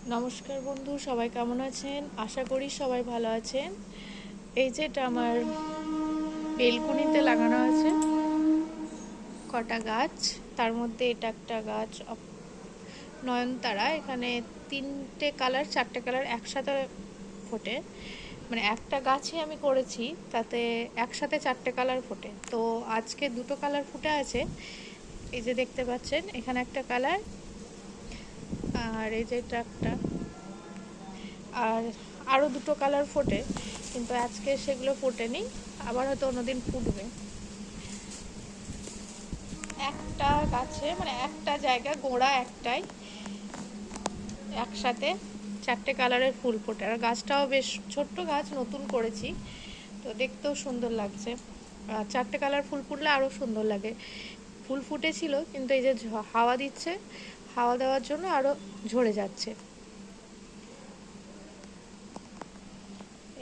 নমস্কার বন্ধু, সবাই কেমন আছেন? আশা করি সবাই ভালো আছেন। এই যে এটা আমার বেলকুনিতে লাগানো আছে কটা গাছ। তার মধ্যে এটা একটা গাছ নয়নতারা। এখানে তিনটে কালার চারটে কালার একসাথে ফোটে, মানে একটা গাছই আমি করেছি, তাতে একসাথে চারটে কালার ফোটে। তো আজকে দুটো কালার ফুটে আছে। এই যে দেখতে পাচ্ছেন, এখানে একটা কালার, আর এই যে এটা একটা, আর আরও দুটো কালার ফোটে, কিন্তু আজকে সেগুলো ফোটেনি। আবার হয়তো অন্যদিন ফুটবে। একটা গাছে মানে একটা জায়গা গোড়া একটাই, একসাথে চারটে কালারের ফুল ফোটে। আর গাছটাও বেশ ছোট্ট গাছ, নতুন করেছি, তো দেখতেও সুন্দর লাগছে। আর চারটে কালার ফুল ফুটলে আরও সুন্দর লাগে। ফুল ফুটেছিল, কিন্তু এই যে হাওয়া দিচ্ছে, হাওয়া দেওয়ার জন্য আরও ঝরে যাচ্ছে।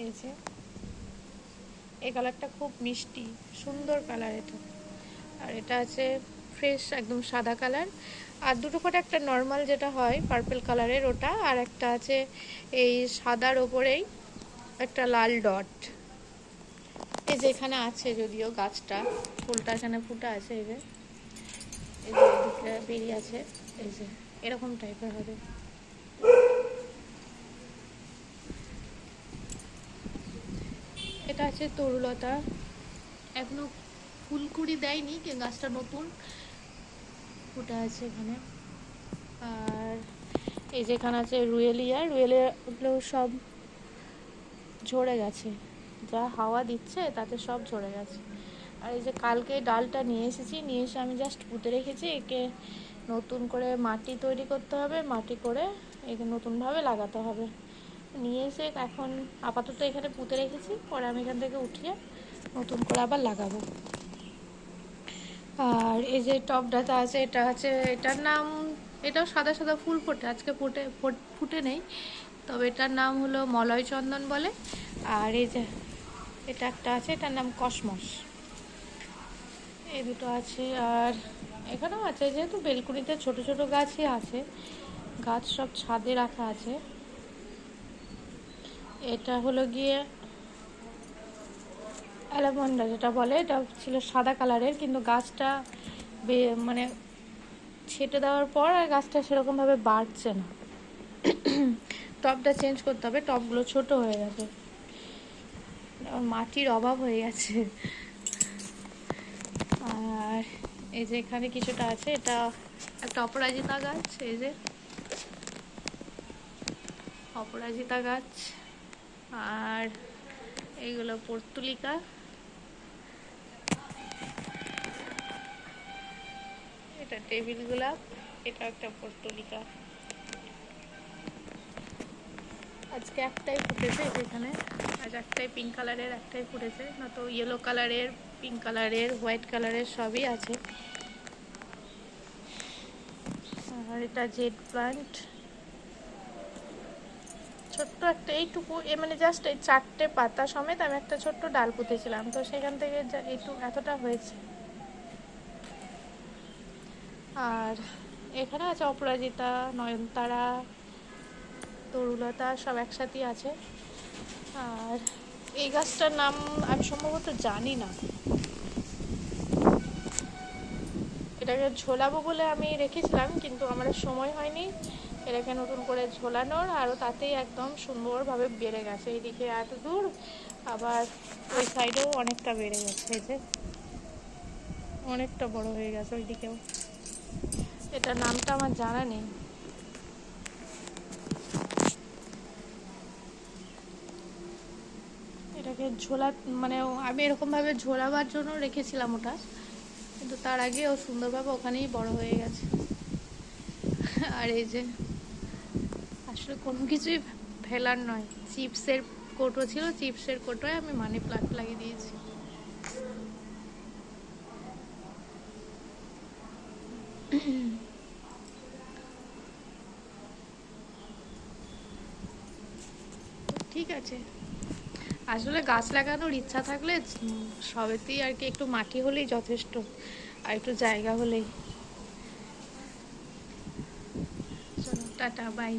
এই যে এই কালারটা খুব মিষ্টি, সুন্দর কালার এটা। আর এটা আছে ফ্রেশ একদম সাদা কালার। আর দুটো করে একটা নর্মাল যেটা হয় পার্পল কালারের ওটা, আর একটা আছে এই সাদার ওপরেই একটা লাল ডট। এই যে এখানে আছে যদিও গাছটা, ফুলটা এখানে ফুটে আছে। এই যে এদিকে বেরিয়ে আছে। এই যে এরকম টাইপের হবে। এটা আছে তরুলতা, এখনো ফুলকুড়ি দেয়নি, গাছটা নতুন ফুটে আছে এখানে। আর এই যেখানে আছে রুয়েলিয়াগুলো সব ঝরে গেছে, যা হাওয়া দিচ্ছে তাতে সব ঝরে গেছে। আর এই যে কালকে ডালটা নিয়ে এসে আমি জাস্ট পুঁতে রেখেছি। একে নতুন করে মাটি তৈরি করতে হবে, মাটি করে একে নতুনভাবে লাগাতে হবে। নিয়ে এসে এখন আপাতত এখানে পুঁতে রেখেছি, পরে আমি এখান থেকে উঠিয়ে নতুন করে আবার লাগাবো। আর এই যে টবটাতে আছে, এটা আছে, এটার নাম, এটাও সাদা সাদা ফুল ফোটে, আজকে ফুটে নেই, তবে এটার নাম হলো মলয় চন্দন বলে। আর এই যে এটা একটা আছে, এটার নাম কসমস। এই দুটো আছে। আর এখানেও আছে, যেহেতু বেলকুনিতে ছোট ছোট গাছই আছে, গাছ সব ছাদে রাখা আছে। এটা হলো গিয়ে অ্যালামন্ডা যেটা বলে, এটা ছিল সাদা কালারের, কিন্তু গাছটা মানে ছেটে দেওয়ার পর আর গাছটা সেরকমভাবে বাড়ছে না। টবটা চেঞ্জ করতে হবে, টবগুলো ছোট হয়ে গেছে, মাটির অভাব হয়ে গেছে। আর এই যে এখানে কিছুটা আছে, এটা একটা অপরাজিতা গাছ। এই যে অপরাজিতা গাছ। আর এইগুলো পর্তুলিকা। এটা টেবিল গোলাপ, এটা একটা পর্তুলিকা। আজকে একটাই ফুটেছে এখানে, আজ একটাই পিঙ্ক কালারের একটাই ফুটেছে, না তো ইয়েলো কালারের, পিঙ্ক কালারের, হোয়াইট কালারের সবই আছে। আর এটা জেড প্লান্ট, ছোট্ট একটা এইটুকু, মানে জাস্ট এই চারটে পাতা সমেত আমি একটা ছোট্ট ডাল পুঁতেছিলাম, তো সেখান থেকে এতটা হয়েছে। আর এখানে আছে অপরাজিতা, নয়নতারা, তরুলতা সব একসাথেই আছে। আর এই গাছটার নাম আমি সম্ভবত জানি না, এটাকে ঝোলাবো বলে আমি রেখেছিলাম, কিন্তু আমার সময় হয়নি এটাকে নতুন করে ঝোলানোর। আরও তাতেই একদম সুন্দরভাবে বেড়ে গেছে, এইদিকে এত দূর, আবার ওই সাইডেও অনেকটা বেড়ে গেছে। এই যে অনেকটা বড় হয়ে গেছে ওইদিকেও। এটার নামটা আমার জানা নেই। এটাকে মানে আমি এরকমভাবে ঝোলাবার জন্য রেখেছিলাম ওটা, কিন্তু তার আগে ও সুন্দরভাবে ওখানেই বড় হয়ে গেছে। আর এই যে আসলে কোনো কিছুই ফেলার নয়, চিপসের কৌটো ছিল, চিপসের কৌটোয় আমি মানি প্লান্ট লাগিয়ে দিয়েছি। ঠিক আছে, আসলে গাছ লাগানোর ইচ্ছা থাকলে সবেতেই আর কি একটু মাটি হলেই যথেষ্ট, আর একটু জায়গা হলেই। চলো টাটা, বাই।